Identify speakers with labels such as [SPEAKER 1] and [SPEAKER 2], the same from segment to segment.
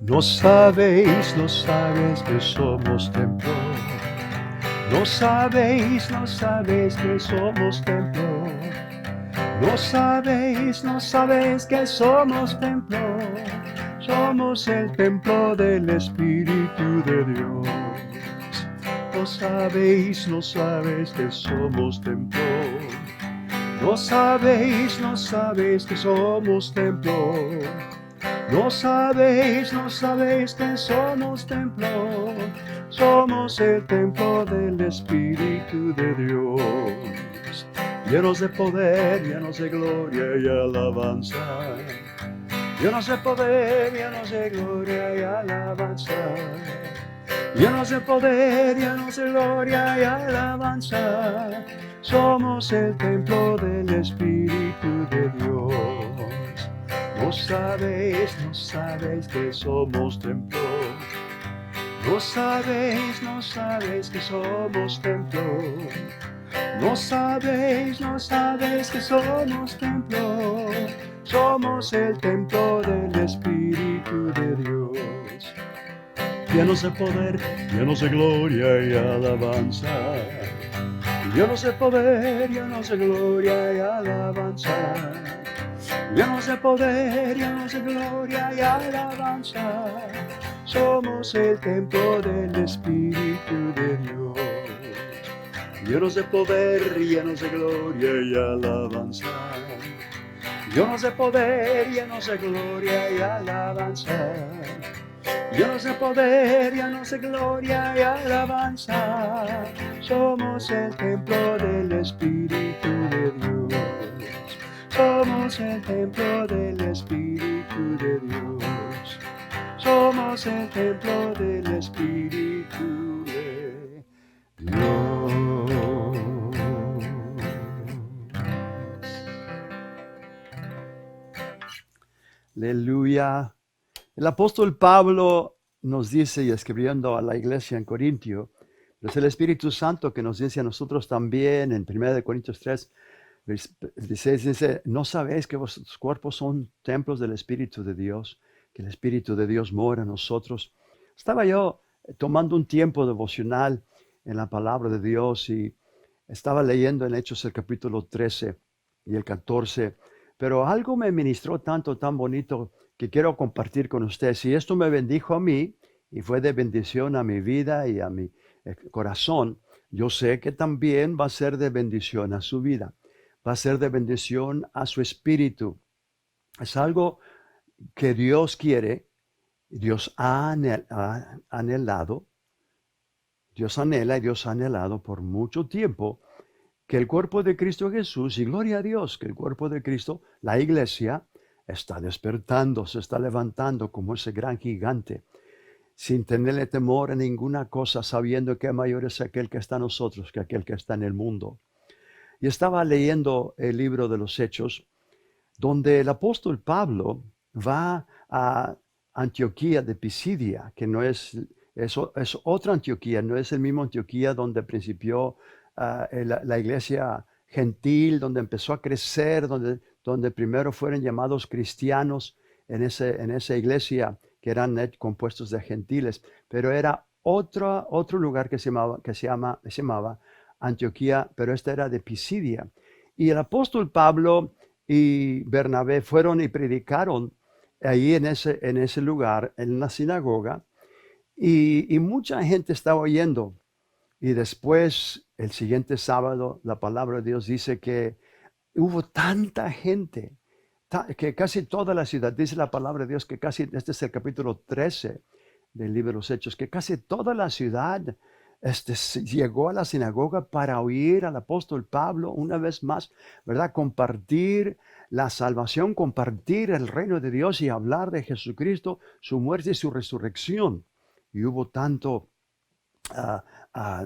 [SPEAKER 1] No sabéis, no sabéis que somos templo. No sabéis, no sabéis que somos templo. No sabéis, no sabéis que somos templo. Somos el templo del Espíritu de Dios. No sabéis, no sabéis que somos templo. No sabéis, no sabéis que somos templo. No sabéis, no sabéis que somos templo. Somos el templo del Espíritu de Dios. Llenos de poder, llenos de gloria y alabanza. Llenos de poder, llenos de gloria y alabanza. Llenos de poder, llenos de gloria y alabanza. Somos el templo del Espíritu de Dios. No sabéis, no sabéis que somos templo. No sabéis, no sabéis que somos templo. No sabéis, no sabéis que somos templo. Somos el templo del Espíritu de Dios. Llenos de poder, llenos de gloria y alabanza. Llenos de poder, llenos de gloria y alabanza. Llenos de poder, llenos de gloria y alabanza. Somos el templo del Espíritu de Dios. Llenos de poder, llenos de gloria y alabanza. Llenos de poder, llenos de gloria y alabanza. Llenos de poder, llenos de gloria y alabanza. Somos el templo del Espíritu de Dios. Somos el templo del Espíritu de Dios. Somos el templo del Espíritu de Dios. Aleluya. El apóstol Pablo nos dice, y escribiendo a la iglesia en Corintio, es el Espíritu Santo que nos dice a nosotros también en 1 Corintios 3, 16, dice, ¿no sabéis que vuestros cuerpos son templos del Espíritu de Dios? Que el Espíritu de Dios mora en nosotros. Estaba yo tomando un tiempo devocional en la palabra de Dios y estaba leyendo en Hechos el capítulo 13 y el 14, pero algo me ministró tanto, tan bonito, que quiero compartir con ustedes. Y esto me bendijo a mí y fue de bendición a mi vida y a mi corazón. Yo sé que también va a ser de bendición a su vida. Va a ser de bendición a su espíritu. Es algo que Dios quiere, Dios ha anhelado, Dios anhela y Dios ha anhelado por mucho tiempo que el cuerpo de Cristo Jesús, y gloria a Dios, que el cuerpo de Cristo, la iglesia, está despertando, se está levantando como ese gran gigante, sin tenerle temor a ninguna cosa, sabiendo que mayor es aquel que está en nosotros que aquel que está en el mundo. Y estaba leyendo el libro de los Hechos, donde el apóstol Pablo va a Antioquía de Pisidia, que no es otra Antioquía, no es el mismo Antioquía donde principió la iglesia gentil, donde empezó a crecer, donde primero fueron llamados cristianos en esa iglesia que eran compuestos de gentiles, pero era otro lugar que se llamaba Antioquía, pero esta era de Pisidia. Y el apóstol Pablo y Bernabé fueron y predicaron ahí en ese lugar, en la sinagoga, y mucha gente estaba oyendo. Y después, el siguiente sábado, la palabra de Dios dice que hubo tanta gente, que casi toda la ciudad, dice la palabra de Dios, que casi, este es el capítulo 13 del libro de los Hechos, que casi toda la ciudad llegó a la sinagoga para oír al apóstol Pablo una vez más, ¿verdad? Compartir la salvación, compartir el reino de Dios y hablar de Jesucristo, su muerte y su resurrección. Y hubo tanto, ah, ah,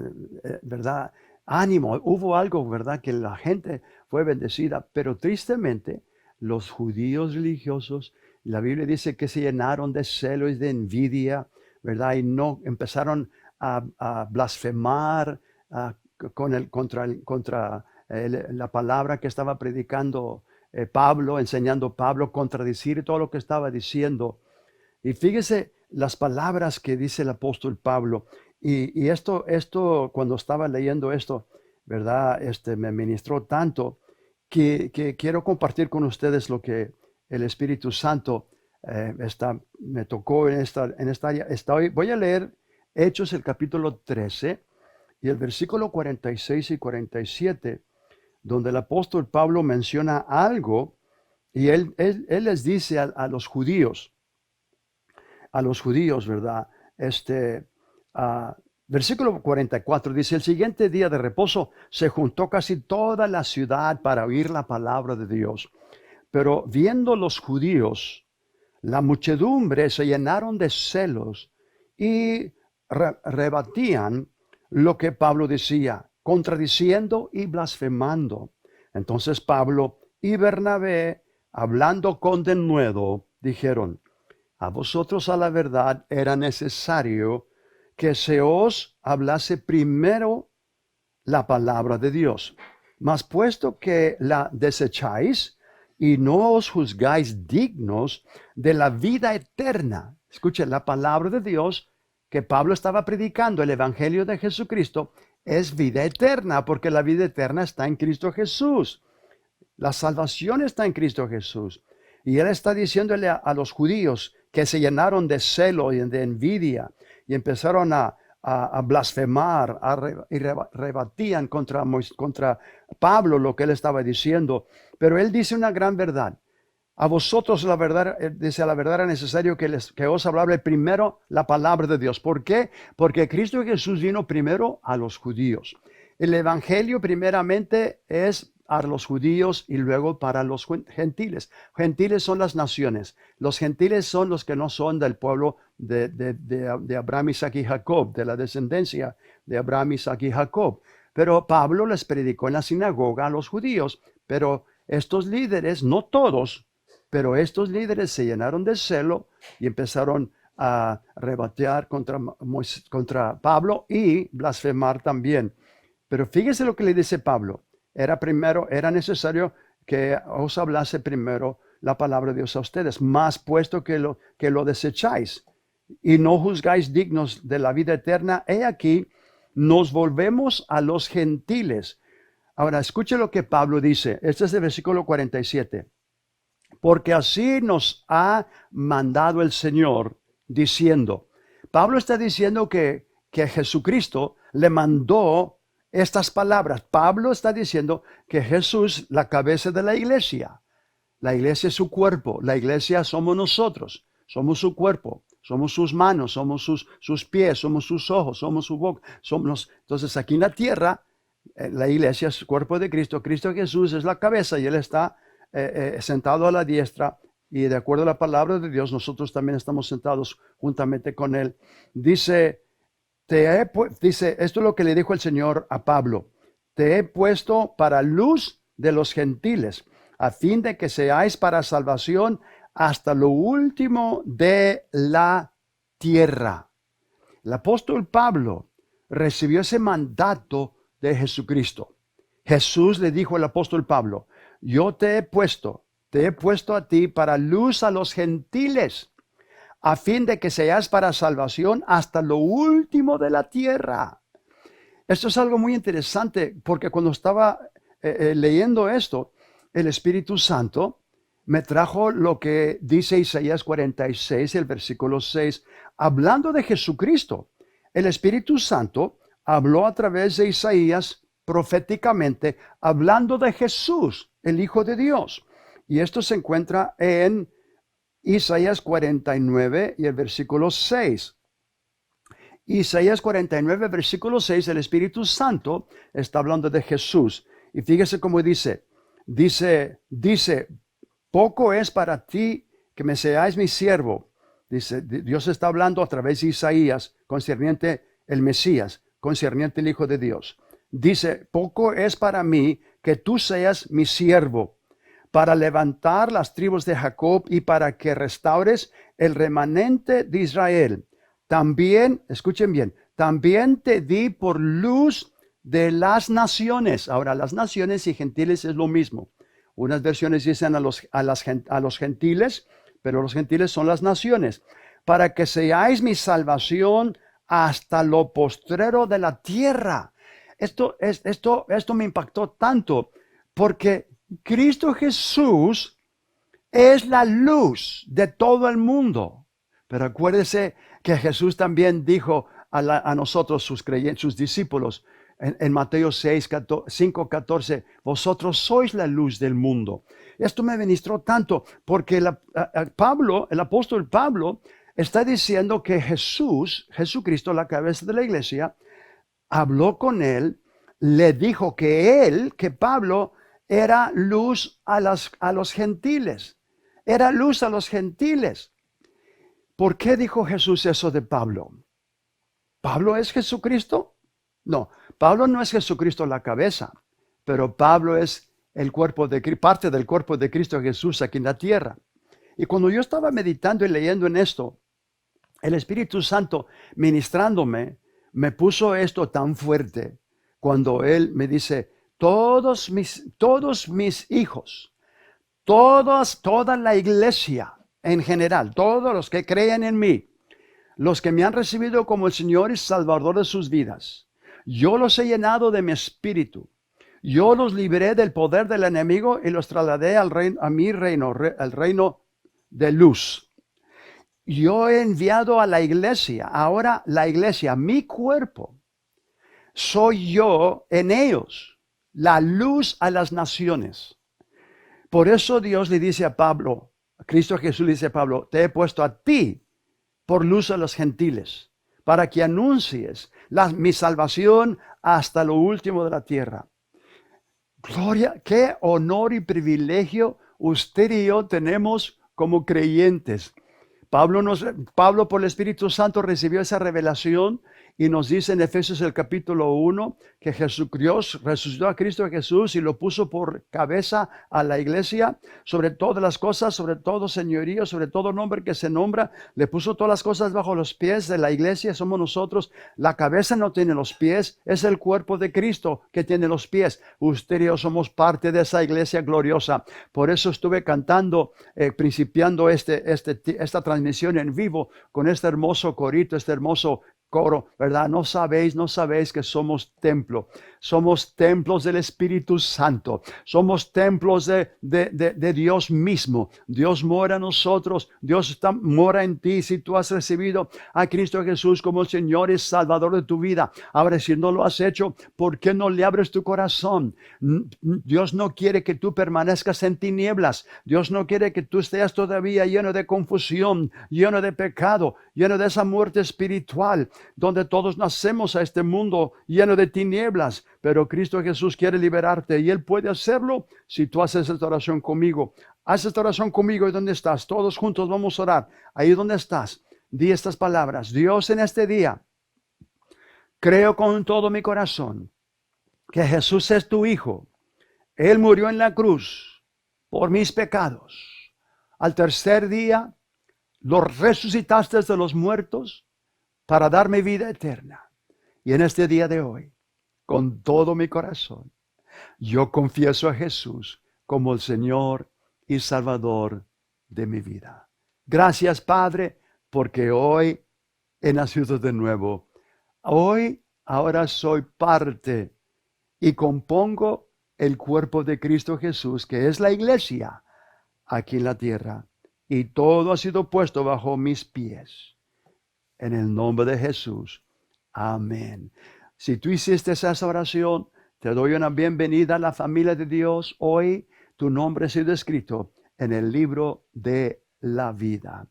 [SPEAKER 1] ¿verdad? Ánimo, hubo algo, ¿verdad? Que la gente fue bendecida, pero tristemente los judíos religiosos, la Biblia dice que se llenaron de celo y de envidia, ¿verdad? Y no empezaron a blasfemar contra la palabra que estaba predicando Pablo, enseñando Pablo, contradecir todo lo que estaba diciendo. Y fíjese, las palabras que dice el apóstol Pablo. Y esto, cuando estaba leyendo esto, ¿verdad? Me ministró tanto que quiero compartir con ustedes lo que el Espíritu Santo me tocó en esta área. Voy a leer Hechos, el capítulo 13 y el versículo 46 y 47, donde el apóstol Pablo menciona algo y él les dice a los judíos, ¿verdad? Ah, Versículo 44 dice, el siguiente día de reposo se juntó casi toda la ciudad para oír la palabra de Dios. Pero viendo los judíos, la muchedumbre se llenaron de celos y rebatían lo que Pablo decía, contradiciendo y blasfemando. Entonces Pablo y Bernabé, hablando con denuedo, dijeron, a vosotros a la verdad era necesario que se os hablase primero la palabra de Dios. Mas puesto que la desecháis y no os juzgáis dignos de la vida eterna. Escuchen, la palabra de Dios que Pablo estaba predicando, el Evangelio de Jesucristo, es vida eterna, porque la vida eterna está en Cristo Jesús. La salvación está en Cristo Jesús. Y él está diciéndole a los judíos que se llenaron de celo y de envidia y empezaron a blasfemar, y rebatían contra Pablo lo que él estaba diciendo. Pero él dice una gran verdad. A vosotros la verdad, dice, a la verdad era necesario que os hablase primero la palabra de Dios. ¿Por qué? Porque Cristo Jesús vino primero a los judíos. El evangelio primeramente es a los judíos y luego para los gentiles. Gentiles son las naciones. Los gentiles son los que no son del pueblo de Abraham, Isaac y Jacob, de la descendencia de Abraham, Isaac y Jacob. Pero Pablo les predicó en la sinagoga a los judíos. Pero estos líderes, no todos, pero estos líderes se llenaron de celo y empezaron a rebatear contra Pablo y blasfemar también. Pero fíjese lo que le dice Pablo. Era necesario que os hablase primero la palabra de Dios a ustedes, más puesto que lo desecháis y no juzgáis dignos de la vida eterna. He aquí, nos volvemos a los gentiles. Ahora, escuche lo que Pablo dice. Este es el versículo 47. Porque así nos ha mandado el Señor, diciendo. Pablo está diciendo que Jesucristo le mandó estas palabras. Pablo está diciendo que Jesús, la cabeza de la iglesia es su cuerpo, la iglesia somos nosotros, somos su cuerpo, somos sus manos, somos sus pies, somos sus ojos, somos su boca. Entonces aquí en la tierra, la iglesia es el cuerpo de Cristo, Cristo Jesús es la cabeza y Él está sentado a la diestra, y de acuerdo a la palabra de Dios, nosotros también estamos sentados juntamente con Él. Dice, esto es lo que le dijo el Señor a Pablo, te he puesto para luz de los gentiles, a fin de que seáis para salvación hasta lo último de la tierra. El apóstol Pablo recibió ese mandato de Jesucristo. Jesús le dijo al apóstol Pablo, yo te he puesto a ti para luz a los gentiles, a fin de que seas para salvación hasta lo último de la tierra. Esto es algo muy interesante, porque cuando estaba leyendo esto, el Espíritu Santo me trajo lo que dice Isaías 46, el versículo 6, hablando de Jesucristo. El Espíritu Santo habló a través de Isaías proféticamente, hablando de Jesús, el Hijo de Dios. Y esto se encuentra en Isaías 49 y el versículo 6. Isaías 49, versículo 6, el Espíritu Santo está hablando de Jesús. Y fíjese cómo dice, poco es para ti que me seáis mi siervo. Dice, Dios está hablando a través de Isaías, concerniente el Mesías, concerniente el Hijo de Dios. Dice, poco es para mí que tú seas mi siervo, para levantar las tribus de Jacob y para que restaures el remanente de Israel. También, escuchen bien, también te di por luz de las naciones. Ahora, las naciones y gentiles es lo mismo. Unas versiones dicen a los gentiles, pero los gentiles son las naciones. para que seáis mi salvación hasta lo postrero de la tierra. Esto me impactó tanto porque Cristo Jesús es la luz de todo el mundo. Pero acuérdese que Jesús también dijo a nosotros, sus discípulos, en Mateo 5, 14, vosotros sois la luz del mundo. Esto me ministró tanto porque el apóstol Pablo, está diciendo que Jesucristo, la cabeza de la iglesia, habló con él, le dijo que Pablo era luz a los gentiles. Era luz a los gentiles. ¿Por qué dijo Jesús eso de Pablo? ¿Pablo es Jesucristo? No, Pablo no es Jesucristo la cabeza, pero Pablo es parte del cuerpo de Cristo Jesús aquí en la tierra. Y cuando yo estaba meditando y leyendo en esto, el Espíritu Santo ministrándome, me puso esto tan fuerte cuando Él me dice, todos mis hijos, toda la iglesia en general, todos los que creen en mí, los que me han recibido como el Señor y Salvador de sus vidas, yo los he llenado de mi espíritu. Yo los libré del poder del enemigo y los trasladé a mi reino, al reino de luz. Yo he enviado a la iglesia, ahora la iglesia, mi cuerpo, soy yo en ellos, la luz a las naciones. Por eso Dios le dice a Pablo, Cristo Jesús le dice a Pablo, te he puesto a ti por luz a los gentiles, para que anuncies mi salvación hasta lo último de la tierra. Gloria, qué honor y privilegio usted y yo tenemos como creyentes. Pablo por el Espíritu Santo recibió esa revelación y nos dice en Efesios el capítulo 1 que Dios resucitó a Cristo Jesús y lo puso por cabeza a la iglesia sobre todas las cosas, sobre todo señorío, sobre todo nombre que se nombra. Le puso todas las cosas bajo los pies de la iglesia, somos nosotros. La cabeza no tiene los pies, es el cuerpo de Cristo que tiene los pies. Usted y yo somos parte de esa iglesia gloriosa. Por eso estuve cantando, principiando esta transmisión en vivo con este hermoso corito, este hermoso coro, ¿verdad? No sabéis que somos somos templos del Espíritu Santo, somos templos de Dios mismo. Dios mora en nosotros, Dios mora en ti si tú has recibido a Cristo Jesús como el Señor y Salvador de tu vida. Ahora, si no lo has hecho, ¿por qué no le abres tu corazón? Dios no quiere que tú permanezcas en tinieblas. Dios no quiere que tú estés todavía lleno de confusión, lleno de pecado, lleno de esa muerte espiritual, donde todos nacemos a este mundo lleno de tinieblas, pero Cristo Jesús quiere liberarte y Él puede hacerlo si tú haces esta oración conmigo. Haz esta oración conmigo y donde estás, todos juntos vamos a orar. Ahí donde estás, di estas palabras. Dios, en este día, creo con todo mi corazón que Jesús es tu Hijo. Él murió en la cruz por mis pecados. Al tercer día, lo resucitaste de los muertos para darme vida eterna. Y en este día de hoy, con todo mi corazón, yo confieso a Jesús como el Señor y Salvador de mi vida. Gracias, Padre, porque hoy he nacido de nuevo. Ahora soy parte y compongo el cuerpo de Cristo Jesús, que es la iglesia aquí en la tierra. Y todo ha sido puesto bajo mis pies. En el nombre de Jesús. Amén. Si tú hiciste esa oración, te doy una bienvenida a la familia de Dios. Hoy tu nombre ha sido escrito en el libro de la vida.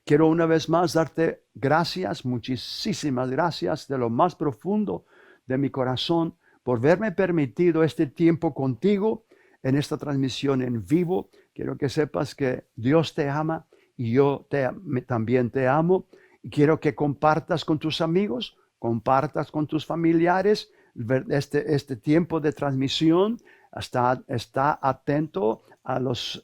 [SPEAKER 1] Quiero una vez más darte gracias, muchísimas gracias de lo más profundo de mi corazón por haberme permitido este tiempo contigo en esta transmisión en vivo. Quiero que sepas que Dios te ama y yo también te amo. Quiero que compartas con tus amigos, compartas con tus familiares este tiempo de transmisión. Está atento a los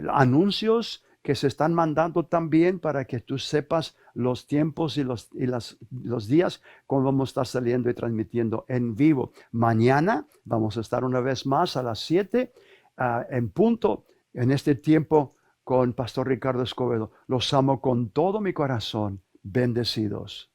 [SPEAKER 1] anuncios que se están mandando también para que tú sepas los tiempos y los días cuando vamos a estar saliendo y transmitiendo en vivo. Mañana vamos a estar una vez más a las 7 en punto en este tiempo con Pastor Ricardo Escobedo. Los amo con todo mi corazón. Bendecidos.